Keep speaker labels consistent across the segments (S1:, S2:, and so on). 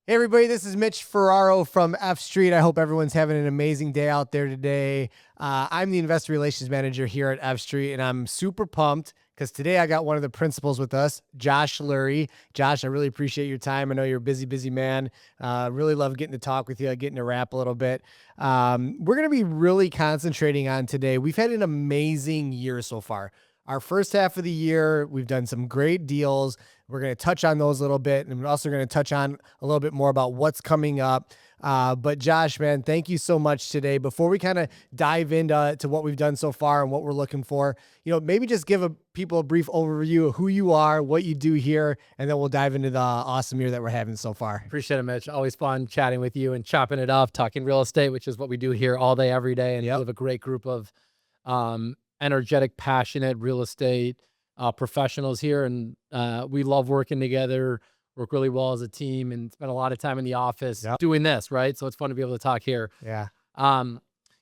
S1: Hey everybody, this is Mitch Ferraro from F Street. I hope everyone's having an amazing day out there today. I'm the investor relations manager here at F Street, and I'm super pumped because today I got one of the principals with us, Josh Lurie. Josh, I really appreciate your time. I know you're a busy man. Really love getting to talk with you, getting to rap a little bit. We're going to be really concentrating on today. We've had an amazing year so far. Our first half of the year, we've done some great deals. We're going to touch on those a little bit, and we're also going to touch on a little bit more about what's coming up. But Josh, man, thank you so much today. Before we kind of dive into what we've done so far and what we're looking for, maybe just give people a brief overview of who you are, what you do here, and then we'll dive into the awesome year that we're having so far.
S2: Appreciate it, Mitch. Always fun chatting with you and chopping it up, talking real estate, which is what we do here all day, every day. And we have a great group of energetic, passionate real estate professionals here. And we love working together, work really well as a team, and spend a lot of time in the office doing this, right? So it's fun to be able to talk here.
S1: Yeah.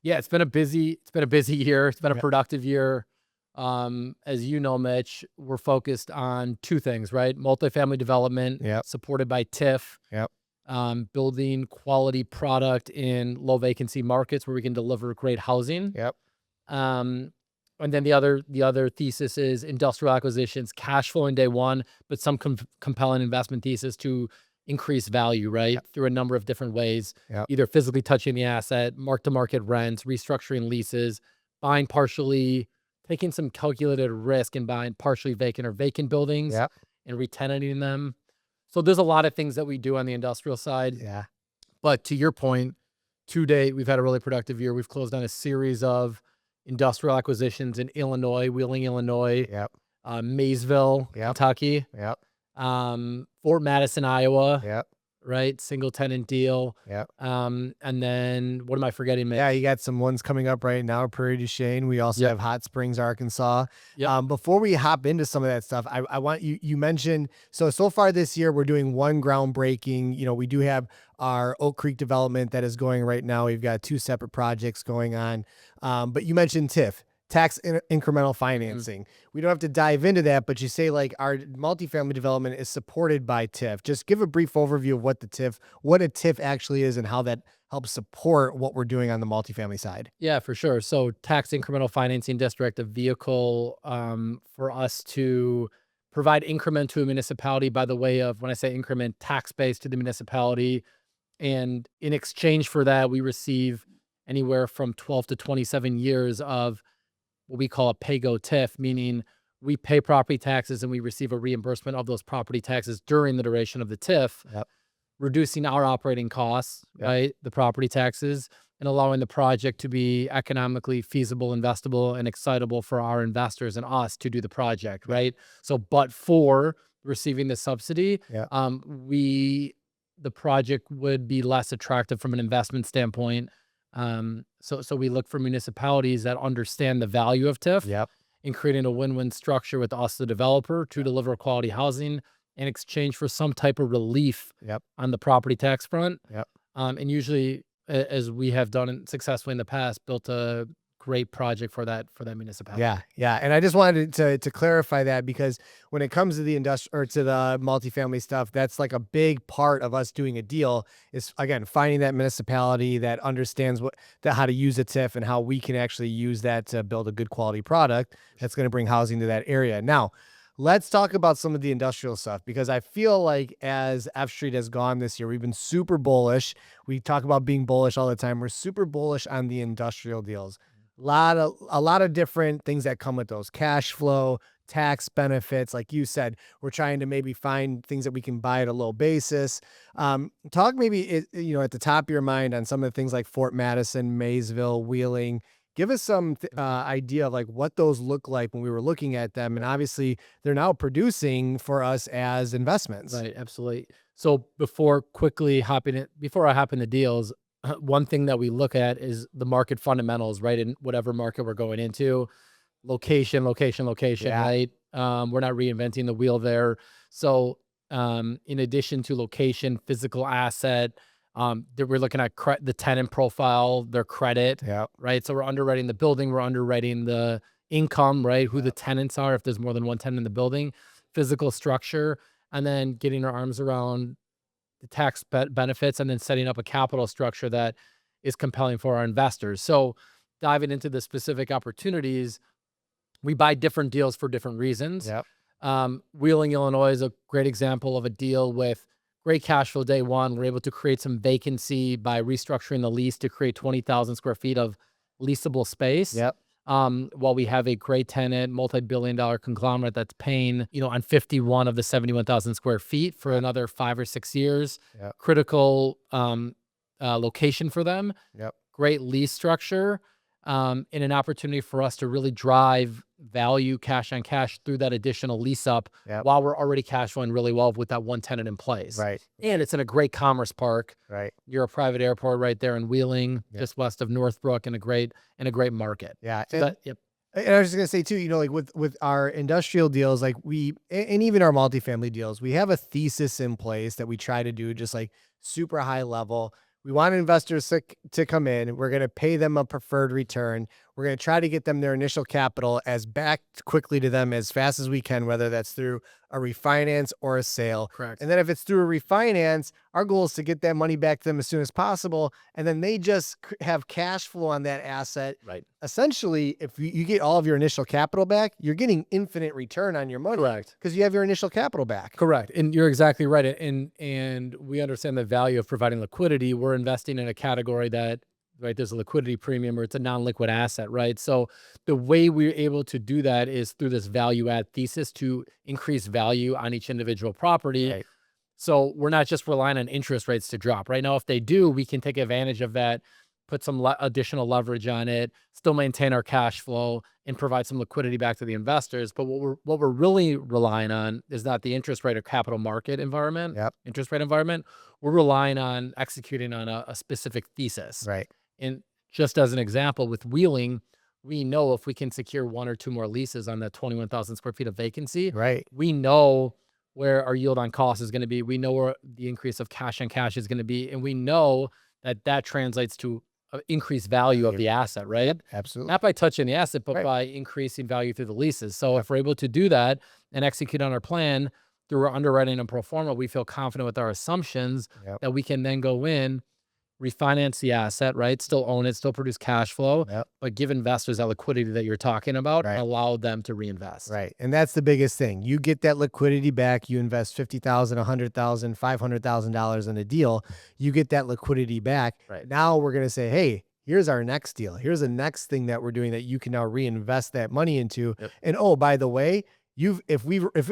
S2: It's been a busy year. It's been a productive year. As you know, Mitch, we're focused on two things, right? Multifamily development, supported by TIF. Building quality product in low vacancy markets where we can deliver great housing. And then the other thesis is industrial acquisitions, cash flow in day one, but some compelling investment thesis to increase value, right? Through a number of different ways, either physically touching the asset, mark-to-market rents, restructuring leases, buying partially, taking some calculated risk and buying partially vacant or vacant buildings and re-tenanting them. So there's a lot of things that we do on the industrial side. But to your point, to date, we've had a really productive year. We've closed on a series of industrial acquisitions in Illinois, Wheeling, Illinois, Maysville, Kentucky, Fort Madison, Iowa, right? Single tenant deal. And then what am I forgetting, Mitch?
S1: Yeah, you got some ones coming up right now, Prairie du Chien. We also have Hot Springs, Arkansas. Before we hop into some of that stuff, I want you mentioned, so far this year, we're doing one groundbreaking. We do have our Oak Creek development that is going right now. We've got two separate projects going on. But you mentioned TIF. Tax incremental financing. We don't have to dive into that, but you say like our multifamily development is supported by TIF. Just give a brief overview of what a TIF actually is and how that helps support what we're doing on the multifamily side.
S2: Yeah, for sure. So tax incremental financing district, a vehicle for us to provide increment to a municipality by the way of, when I say increment, tax base to the municipality. And in exchange for that, we receive anywhere from 12 to 27 years of what we call a pay-go TIF, meaning we pay property taxes and we receive a reimbursement of those property taxes during the duration of the TIF, reducing our operating costs, right? The property taxes, and allowing the project to be economically feasible, investable, and excitable for our investors and us to do the project, right? So, but for receiving the subsidy, the project would be less attractive from an investment standpoint. So we look for municipalities that understand the value of TIF and creating a win-win structure with us, the developer, to deliver quality housing in exchange for some type of relief on the property tax front. And usually, as we have done it successfully in the past, built a great project for that municipality.
S1: Yeah. And I just wanted to clarify that because when it comes to the to the multifamily stuff, that's like a big part of us doing a deal is, again, finding that municipality that understands how to use a TIF and how we can actually use that to build a good quality product that's going to bring housing to that area. Now, let's talk about some of the industrial stuff because I feel like as F Street has gone this year, we've been super bullish. We talk about being bullish all the time. We're super bullish on the industrial deals. A lot of different things that come with those: cash flow, tax benefits. Like you said, we're trying to maybe find things that we can buy at a low basis. Talk maybe, at the top of your mind on some of the things like Fort Madison, Maysville, Wheeling. Give us some idea of like what those look like when we were looking at them. And obviously they're now producing for us as investments.
S2: Right. Absolutely. So before I hop in the deals, one thing that we look at is the market fundamentals, right? In whatever market we're going into, location, right? We're not reinventing the wheel there. So in addition to location, physical asset, we're looking at the tenant profile, their credit, right? So we're underwriting the building, we're underwriting the income, right? Who the tenants are, if there's more than one tenant in the building, physical structure, and then getting our arms around the tax benefits, and then setting up a capital structure that is compelling for our investors. So diving into the specific opportunities, we buy different deals for different reasons.
S1: Yep.
S2: Wheeling, Illinois is a great example of a deal with great cash flow day one. We're able to create some vacancy by restructuring the lease to create 20,000 square feet of leasable space.
S1: Yep.
S2: While we have a great tenant, multi-billion-dollar conglomerate that's paying, on 51 of the 71,000 square feet for another 5 or 6 years.
S1: Yep.
S2: Critical location for them.
S1: Yep.
S2: Great lease structure, and an opportunity for us to really drive value cash on cash through that additional lease up while we're already cash flowing really well with that one tenant in place.
S1: Right.
S2: And it's in a great commerce park.
S1: Right.
S2: You're a private airport right there in Wheeling, just west of Northbrook, in a great market.
S1: Yeah.
S2: So
S1: and I was just gonna say too, like with our industrial deals, like and even our multifamily deals, we have a thesis in place that we try to do just like super high level. We want investors to come in. We're going to pay them a preferred return. We're going to try to get them their initial capital as back quickly to them as fast as we can, whether that's through a refinance or a sale.
S2: Correct.
S1: And then if it's through a refinance, our goal is to get that money back to them as soon as possible. And then they just have cash flow on that asset.
S2: Right.
S1: Essentially, if you get all of your initial capital back, you're getting infinite return on your money.
S2: Correct.
S1: Because you have your initial capital back.
S2: Correct. And you're exactly right. And we understand the value of providing liquidity. We're investing in a category that, right, there's a liquidity premium, or it's a non-liquid asset, right? So the way we're able to do that is through this value add thesis to increase value on each individual property.
S1: Right.
S2: So we're not just relying on interest rates to drop. Right now, if they do, we can take advantage of that, put some additional leverage on it, still maintain our cash flow, and provide some liquidity back to the investors. But what we're really relying on is not the interest rate or capital market environment, interest rate environment. We're relying on executing on a specific thesis.
S1: Right.
S2: And just as an example, with Wheeling, we know if we can secure 1 or 2 more leases on that 21,000 square feet of vacancy,
S1: right,
S2: we know where our yield on cost is going to be. We know where the increase of cash on cash is going to be. And we know that translates to increased value of the asset, right?
S1: Absolutely.
S2: Not by touching the asset, but by increasing value through the leases. So if we're able to do that and execute on our plan through our underwriting and pro forma, we feel confident with our assumptions that we can then go in, refinance the asset, right? Still own it, still produce cash flow, but give investors that liquidity that you're talking about and allow them to reinvest.
S1: Right. And that's the biggest thing. You get that liquidity back. You invest $50,000, $100,000, $500,000 in a deal. You get that liquidity back.
S2: Right.
S1: Now we're going to say, hey, here's our next deal. Here's the next thing that we're doing that you can now reinvest that money into. And oh, by the way, if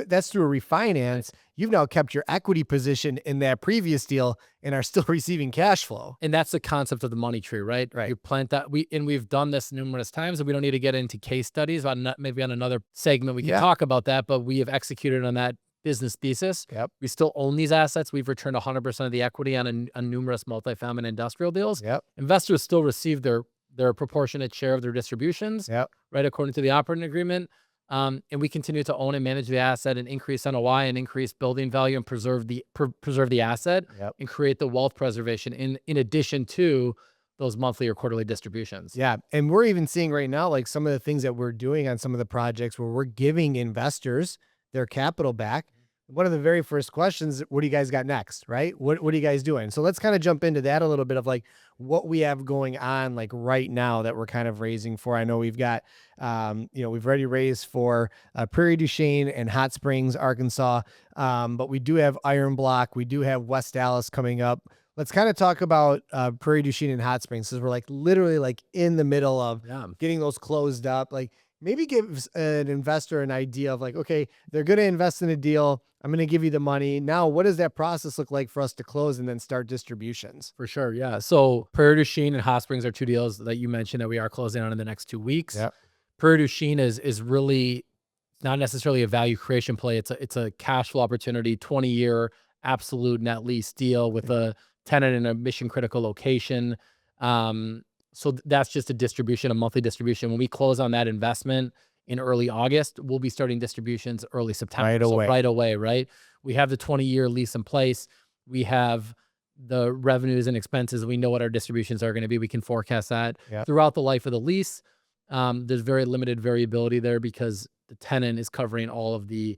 S1: that's through a refinance, you've now kept your equity position in that previous deal and are still receiving cash flow.
S2: And that's the concept of the money tree, right?
S1: Right.
S2: You plant that. We've done this numerous times, and we don't need to get into case studies. Maybe on another segment we can talk about that. But we have executed on that business thesis. We still own these assets. We've returned 100% of the equity on numerous multifamily and industrial deals. Investors still receive their proportionate share of their distributions, right, according to the operating agreement. And we continue to own and manage the asset and increase NOI and increase building value and preserve the asset and create the wealth preservation in addition to those monthly or quarterly distributions.
S1: Yeah. And we're even seeing right now, like some of the things that we're doing on some of the projects where we're giving investors their capital back. One of the very first questions, what do you guys got next, right? What are you guys doing? So let's kind of jump into that a little bit of like what we have going on like right now that we're kind of raising for. I know we've got, we've already raised for Prairie du Chien and Hot Springs, Arkansas, but we do have Iron Block. We do have West Allis coming up. Let's kind of talk about Prairie du Chien and Hot Springs because we're like literally like in the middle of getting those closed up. Like maybe give an investor an idea of like, okay, they're going to invest in a deal. I'm going to give you the money. Now, what does that process look like for us to close and then start distributions?
S2: For sure, yeah. So Prairie du Chien and Hot Springs are 2 deals that you mentioned that we are closing on in the next 2 weeks. Prairie du Chien is really not necessarily a value creation play. It's a cash flow opportunity, 20-year absolute net lease deal with a tenant in a mission critical location. So that's just a distribution, a monthly distribution. When we close on that investment in early August, we'll be starting distributions early September. Right away, right? We have the 20-year lease in place. We have the revenues and expenses. We know what our distributions are going to be. We can forecast that throughout the life of the lease. There's very limited variability there because the tenant is covering all of the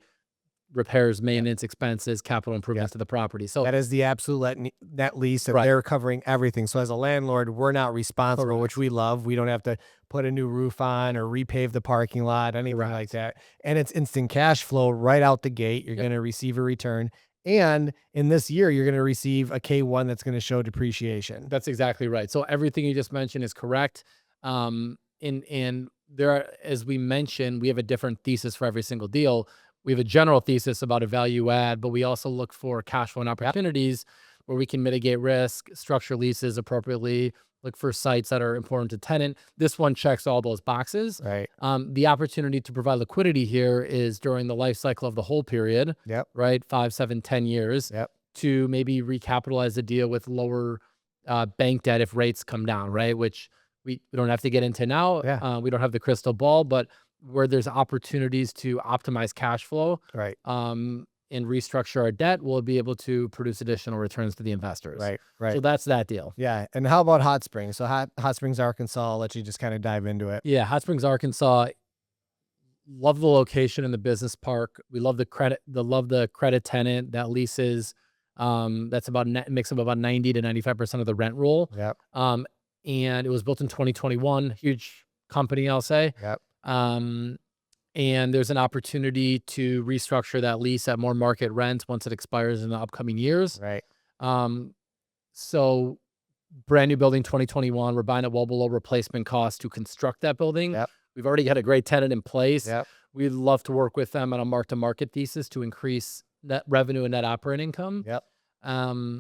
S2: repairs, maintenance expenses, capital improvements to the property. So
S1: that is the absolute net lease that they're covering everything. So as a landlord, we're not responsible, which we love. We don't have to put a new roof on or repave the parking lot, anything like that. And it's instant cash flow right out the gate. You're going to receive a return. And in this year, you're going to receive a K1 that's going to show depreciation.
S2: That's exactly right. So everything you just mentioned is correct. And there are, as we mentioned, we have a different thesis for every single deal. We have a general thesis about a value add, but we also look for cash flow and opportunities where we can mitigate risk, structure leases appropriately, look for sites that are important to tenant. This one checks all those boxes.
S1: Right.
S2: The opportunity to provide liquidity here is during the life cycle of the whole period, right? 5, 7, 10 years to maybe recapitalize the deal with lower bank debt if rates come down, right? Which we don't have to get into now. We don't have the crystal ball, but where there's opportunities to optimize cash flow, and restructure our debt, we'll be able to produce additional returns to the investors. So that's that deal.
S1: Yeah. And how about Hot Springs? So Hot Springs, Arkansas, I'll let you just kind of dive into it.
S2: Yeah. Hot Springs, Arkansas. Love the location in the business park. We love the credit tenant that leases. That's about mix of about 90 to 95% of the rent roll. And it was built in 2021. Huge company, I'll say. And there's an opportunity to restructure that lease at more market rents once it expires in the upcoming years. So brand new building, 2021. We're buying it well below replacement cost to construct that building. We've already got a great tenant in place. We'd love to work with them on a mark-to-market thesis to increase net revenue and net operating income.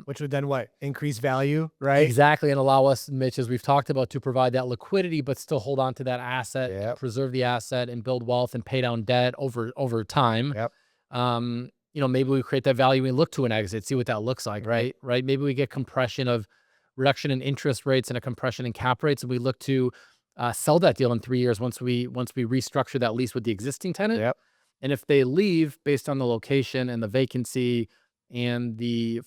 S1: Which would then what? Increase value, right?
S2: Exactly. And allow us, Mitch, as we've talked about, to provide that liquidity, but still hold on to that asset, preserve the asset and build wealth and pay down debt over time. Maybe we create that value and look to an exit, see what that looks like, right? Maybe we get reduction in interest rates and a compression in cap rates, and we look to sell that deal in 3 years once we restructure that lease with the existing tenant. And if they leave based on the location and the vacancy and the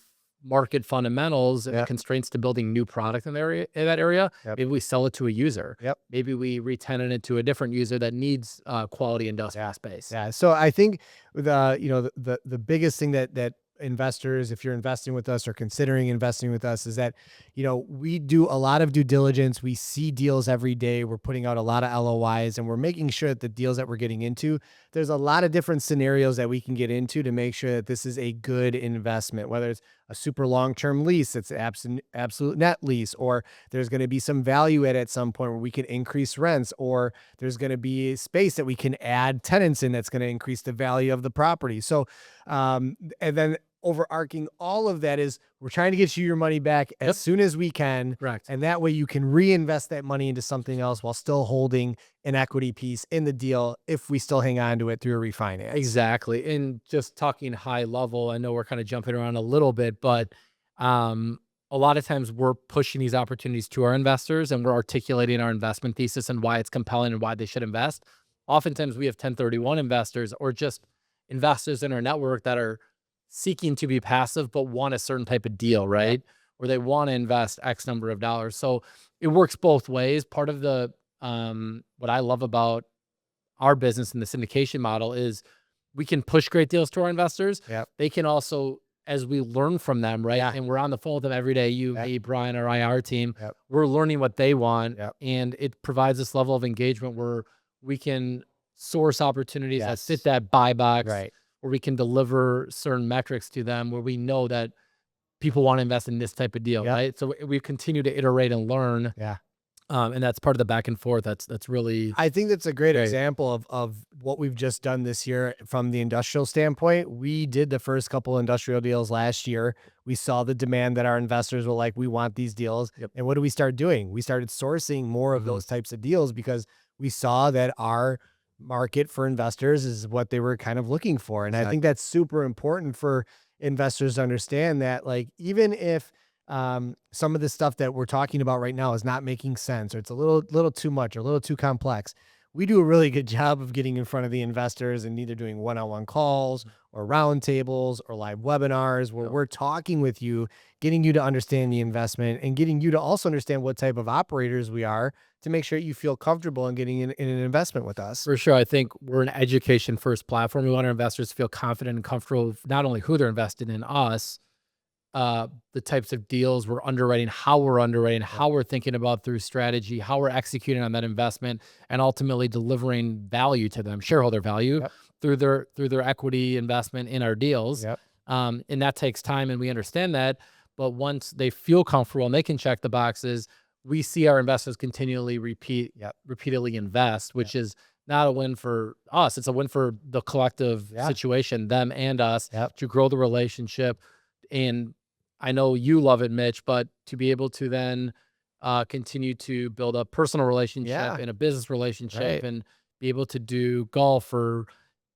S2: market fundamentals and the constraints to building new product in that area, maybe we sell it to a user. Maybe we re-tenant it to a different user that needs quality industrial space.
S1: So I think the biggest thing that investors, if you're investing with us or considering investing with us, is that, we do a lot of due diligence. We see deals every day. We're putting out a lot of LOIs, and we're making sure that the deals that we're getting into, there's a lot of different scenarios that we can get into to make sure that this is a good investment, whether it's a super long-term lease, it's absolute net lease, or there's going to be some value at some point where we can increase rents, or there's going to be space that we can add tenants in that's going to increase the value of the property. So, and then overarching all of that is we're trying to get you your money back as soon as we can. And that way you can reinvest that money into something else while still holding an equity piece in the deal if we still hang on to it through a refinance.
S2: Exactly. And just talking high level, I know we're kind of jumping around a little bit, but a lot of times we're pushing these opportunities to our investors and we're articulating our investment thesis and why it's compelling and why they should invest. Oftentimes we have 1031 investors or just investors in our network that are seeking to be passive, but want a certain type of deal, right? Where they want to invest X number of dollars. So it works both ways. Part of the, what I love about our business and the syndication model is we can push great deals to our investors. They can also, as we learn from them, right? And we're on the phone with them every day, you, me, Brian, our IR team, we're learning what they want. And it provides this level of engagement where we can source opportunities that fit that buy box, where we can deliver certain metrics to them, where we know that people want to invest in this type of deal, right? So we continue to iterate and learn. And that's part of the back and forth. That's really,
S1: I think that's a great example of what we've just done this year from the industrial standpoint. We did the first couple industrial deals last year. We saw the demand that our investors were like, we want these deals. And what did we start doing? We started sourcing more of those types of deals because we saw that our market for investors is what they were kind of looking for. And I think that's super important for investors to understand that, like, even if some of the stuff that we're talking about right now is not making sense, or it's a little too much or a little too complex, we do a really good job of getting in front of the investors and either doing one-on-one calls or roundtables or live webinars where we're talking with you, getting you to understand the investment and getting you to also understand what type of operators we are to make sure you feel comfortable in getting in an investment with us.
S2: For sure. I think we're an education first platform. We want our investors to feel confident and comfortable with not only who they're investing in us, the types of deals we're underwriting, how we're underwriting, how we're thinking about through strategy, how we're executing on that investment, and ultimately delivering value to them, shareholder value through their equity investment in our deals. And that takes time, and we understand that. But once they feel comfortable and they can check the boxes, we see our investors continually repeatedly invest, which is not a win for us. It's a win for the collective situation, them and us, to grow the relationship. And I know you love it, Mitch, but to be able to then continue to build a personal relationship and a business relationship and be able to do golf or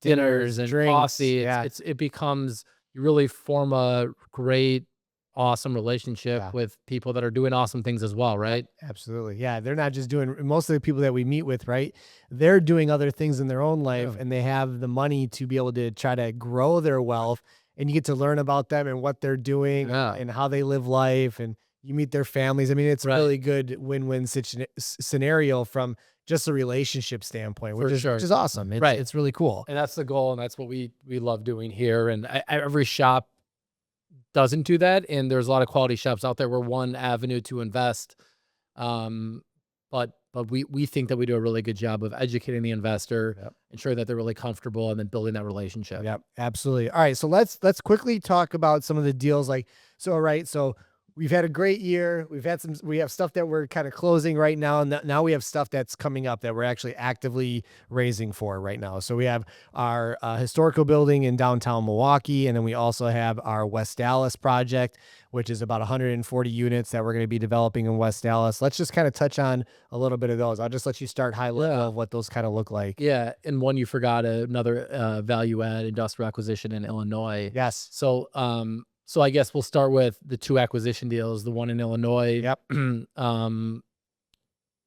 S2: dinners and
S1: drinks,
S2: coffee, it becomes, you really form a great, awesome relationship with people that are doing awesome things as well, right?
S1: Absolutely. Yeah. They're not just doing, most of the people that we meet with, right? They're doing other things in their own life and they have the money to be able to try to grow their wealth, and you get to learn about them and what they're doing and how they live life, and you meet their families. I mean, it's a really good win-win scenario from just a relationship standpoint, which is awesome. It's really cool.
S2: And that's the goal. And that's what we love doing here. And every shop doesn't do that, and there's a lot of quality shops out there. We're one avenue to invest, but we think that we do a really good job of educating the investor, ensure that they're really comfortable, and then building that relationship.
S1: Yeah, absolutely. All right, so let's quickly talk about some of the deals. So we've had a great year. We have stuff that we're kind of closing right now, and now we have stuff that's coming up that we're actually actively raising for right now. So we have our historical building in downtown Milwaukee, and then we also have our West Allis project, which is about 140 units that we're going to be developing in West Allis. Let's just kind of touch on a little bit of those. I'll just let you start high level of what those kind of look like.
S2: Yeah, and one you forgot, another value add industrial acquisition in Illinois.
S1: Yes.
S2: So I guess we'll start with the two acquisition deals, the one in Illinois. And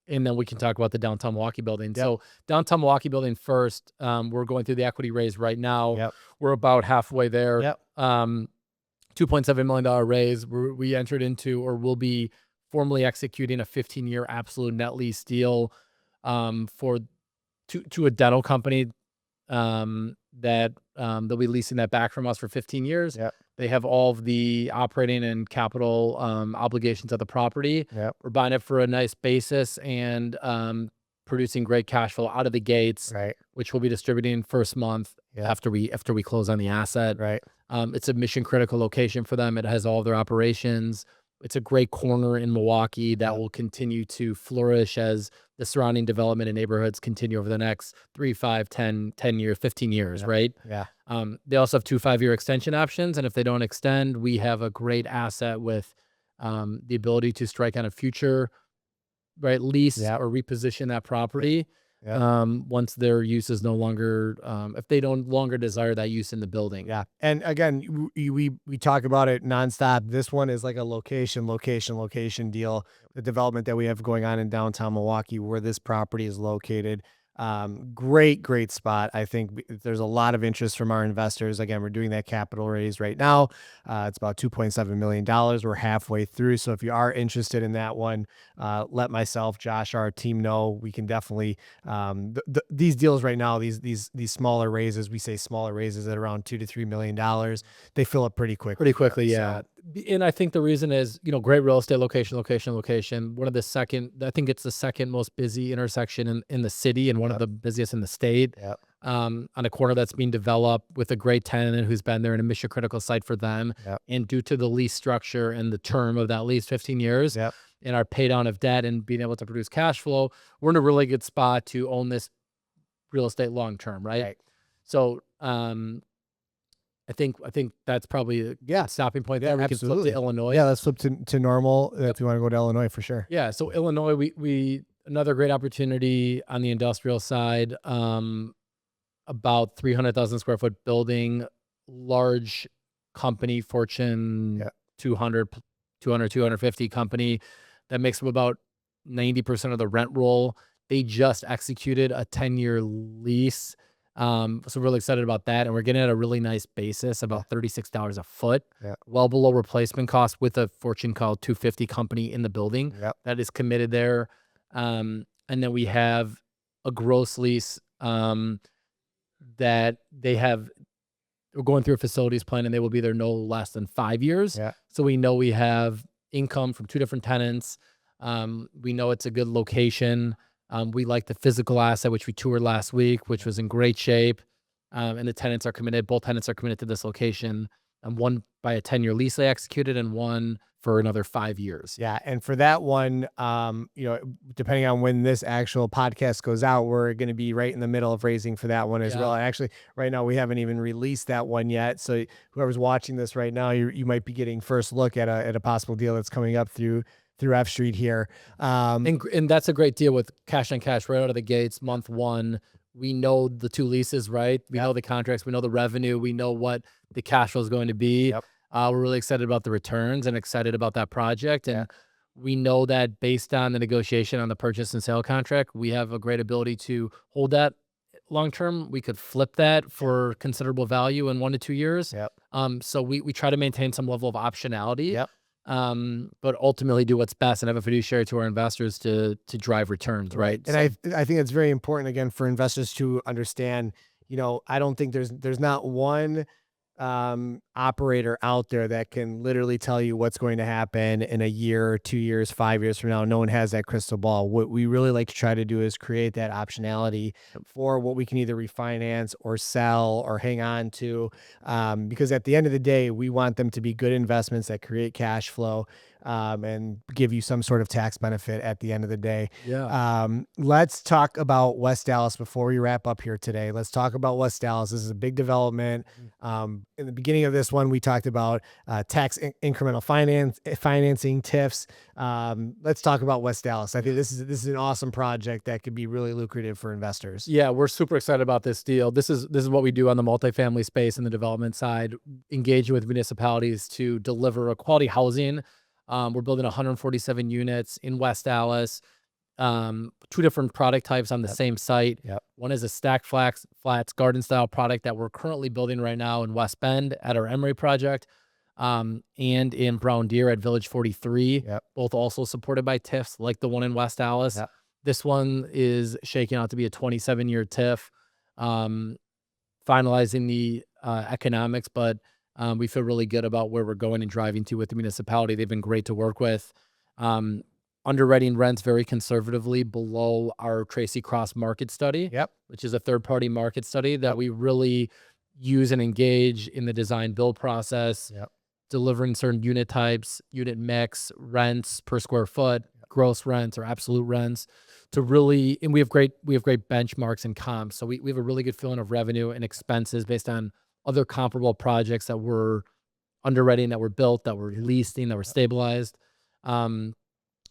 S2: then we can talk about the downtown Milwaukee building. So downtown Milwaukee building first, we're going through the equity raise right now. We're about halfway there. $2.7 million raise. We entered into, or will be formally executing, a 15-year absolute net lease deal to a dental company that they'll be leasing that back from us for 15 years. They have all of the operating and capital obligations of the property. We're buying it for a nice basis and producing great cash flow out of the gates, which we'll be distributing first month after we close on the asset. It's a mission critical location for them. It has all of their operations. It's a great corner in Milwaukee that will continue to flourish as the surrounding development and neighborhoods continue over the next 3, 5, 10 years, 15 years, right? They also have 2 5-year extension options. And if they don't extend, we have a great asset with the ability to strike on a future lease or reposition that property once their use is no longer, if they don't longer desire that use in the building.
S1: And again, we talk about it nonstop. This one is like a location deal. The development that we have going on in downtown Milwaukee, where this property is located. Great spot. I think there's a lot of interest from our investors. Again, we're doing that capital raise right now. It's about $2.7 million. We're halfway through. So if you are interested in that one, let myself, Josh, our team know. We can definitely, these deals right now, these smaller raises, we say smaller raises at around $2 to $3 million. They fill up pretty quickly.
S2: Yeah. And I think the reason is, great real estate location. One of the I think it's the second most busy intersection in the city, and one of the busiest in the state. On a corner that's being developed with a great tenant who's been there, in a mission critical site for them. And due to the lease structure and the term of that lease, 15 years, and our pay down of debt and being able to produce cash flow, we're in a really good spot to own this real estate long term, right? So, I think that's probably a stopping point there. We can flip to Illinois.
S1: Let's flip to Normal if you want to go to Illinois for sure.
S2: So Illinois, we another great opportunity on the industrial side. About 300,000 square foot building, large company, Fortune 200, 250 company that makes up about 90% of the rent roll. They just executed a 10-year lease. So we're really excited about that. And we're getting at a really nice basis, about $36 a foot, well below replacement cost, with a Fortune called 250 company in the building that is committed there. and then we have a gross lease that we're going through a facilities plan, and they will be there no less than 5 years.
S1: Yeah.
S2: So we know we have income from 2 different tenants. We know it's a good location. We like the physical asset, which we toured last week, which was in great shape. And the tenants are committed. Both tenants are committed to this location. One by a 10-year lease they executed, and one for another 5 years.
S1: Yeah, and for that one, depending on when this actual podcast goes out, we're going to be right in the middle of raising for that one as well. Actually, right now we haven't even released that one yet. So whoever's watching this right now, you might be getting first look at a possible deal that's coming up through F Street here.
S2: And that's a great deal with cash on cash right out of the gates. Month one, we know the 2 leases, right? We know the contracts, we know the revenue, we know what the cash flow is going to be. We're really excited about the returns and excited about that project. And we know that based on the negotiation on the purchase and sale contract, we have a great ability to hold that long term. We could flip that for considerable value in 1 to 2 years. So we try to maintain some level of optionality. But ultimately do what's best and have a fiduciary to our investors to drive returns, right?
S1: And I think it's very important, again, for investors to understand, I don't think there's not one operator out there that can literally tell you what's going to happen in a year, 2 years, 5 years from now. No one has that crystal ball. What we really like to try to do is create that optionality for what we can either refinance or sell or hang on to, because at the end of the day, we want them to be good investments that create cash flow and give you some sort of tax benefit at the end of the day. Let's talk about West Allis before we wrap up here today. Let's talk about West Allis. This is a big development. In the beginning of this one, we talked about tax incremental financing, TIFs. Let's talk about West Allis. I think this is an awesome project that could be really lucrative for investors.
S2: Yeah, we're super excited about this deal. This is what we do on the multifamily space and the development side, engaging with municipalities to deliver a quality housing. We're building 147 units in West Allis, 2 different product types on the same site. One is a stacked flats garden style product that we're currently building right now in West Bend at our Emory project, and in Brown Deer at Village 43, both also supported by TIFs like the one in West Allis. This one is shaking out to be a 27-year TIF, finalizing the economics, but we feel really good about where we're going and driving to with the municipality. They've been great to work with. Underwriting rents very conservatively below our Tracy Cross market study, which is a third-party market study that we really use and engage in the design build process, delivering certain unit types, unit mix, rents per square foot, gross rents or absolute rents to really, and we have great benchmarks and comps. So we have a really good feeling of revenue and expenses based on other comparable projects that were underwriting, that were built, that were leasing, that were stabilized.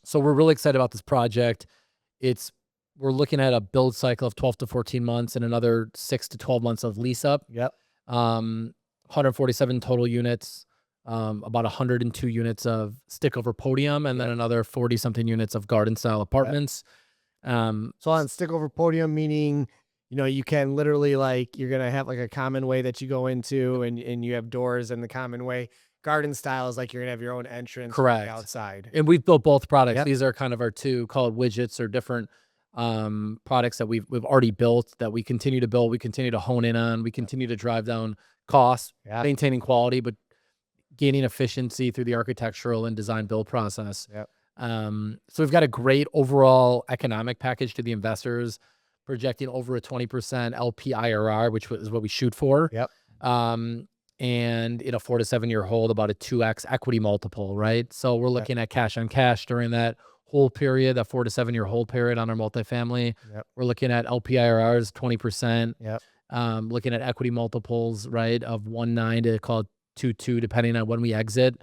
S2: So we're really excited about this project. We're looking at a build cycle of 12 to 14 months and another 6 to 12 months of lease up. 147 total units, about 102 units of stick over podium, and then another 40 something units of garden style apartments.
S1: So on stick over podium, meaning, you can literally you're going to have a common way that you go into and you have doors in the common way. Garden style is you're going to have your own entrance
S2: Correct.
S1: outside.
S2: And we've built both products. These are kind of our 2 called widgets or different products that we've already built that we continue to build. We continue to hone in on. We continue to drive down costs, maintaining quality, but gaining efficiency through the architectural and design build process. So we've got a great overall economic package to the investors, projecting over a 20% LP IRR, which is what we shoot for. And in a 4 to 7 year hold, about a 2x equity multiple, right? So we're looking at cash on cash during that whole period, that 4 to 7 year hold period on our multifamily. We're looking at LP IRRs 20%. Looking at equity multiples, right, of 1.9 to call it 2.2, depending on when we exit.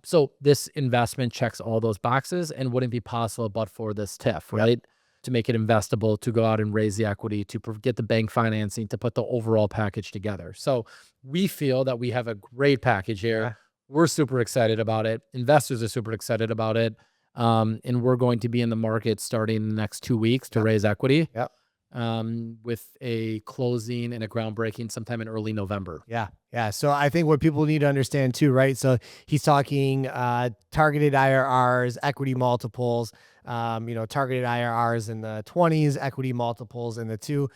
S2: So this investment checks all those boxes and wouldn't be possible but for this TIF, right? To make it investable, to go out and raise the equity, to get the bank financing, to put the overall package together. So we feel that we have a great package here. We're super excited about it. Investors are super excited about it. And we're going to be in the market starting in the next 2 weeks to raise equity. with a closing and a groundbreaking sometime in early November.
S1: Yeah. Yeah. So I think what people need to understand too, right? So he's talking targeted IRRs, equity multiples, targeted IRRs in the 20s, equity multiples in the two.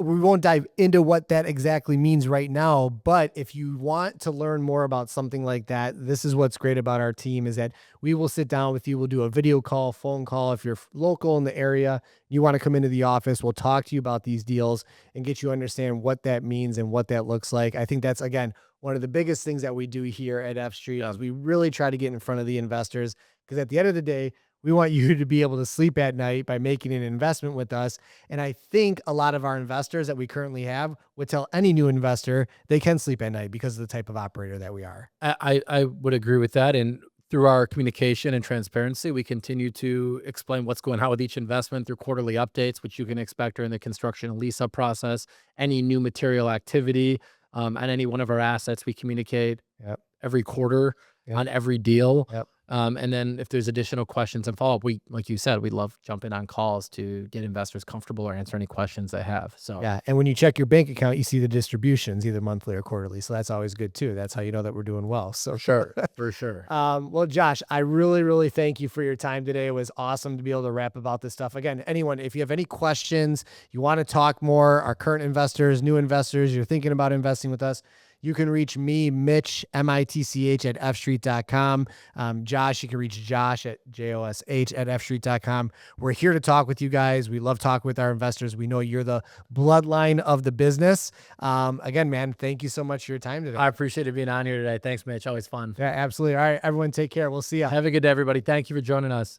S1: We won't dive into what that exactly means right now, but if you want to learn more about something like that, this is what's great about our team is that we will sit down with you. We'll do a video call, phone call. If you're local in the area, you want to come into the office, we'll talk to you about these deals and get you to understand what that means and what that looks like. I think that's, again, one of the biggest things that we do here at F Street is we really try to get in front of the investors, because at the end of the day, we want you to be able to sleep at night by making an investment with us. And I think a lot of our investors that we currently have would tell any new investor they can sleep at night because of the type of operator that we are.
S2: I would agree with that. And through our communication and transparency, we continue to explain what's going on with each investment through quarterly updates, which you can expect during the construction and lease up process. Any new material activity on any one of our assets, we communicate every quarter on every deal. And then if there's additional questions and follow-up, like you said, we love jumping on calls to get investors comfortable or answer any questions they have. So
S1: yeah. And when you check your bank account, you see the distributions either monthly or quarterly. So that's always good too. That's how you know that we're doing well. So
S2: for sure.
S1: Well, Josh, I really, really thank you for your time today. It was awesome to be able to rap about this stuff. Again, anyone, if you have any questions, you want to talk more, our current investors, new investors, you're thinking about investing with us, you can reach me, Mitch, MITCH at fstreet.com. Josh, you can reach Josh at JOSH at fstreet.com. We're here to talk with you guys. We love talking with our investors. We know you're the bloodline of the business. Again, man, thank you so much for your time today.
S2: I appreciate it being on here today. Thanks, Mitch. Always fun.
S1: Yeah, absolutely. All right, everyone, take care. We'll see you.
S2: Have a good day, everybody. Thank you for joining us.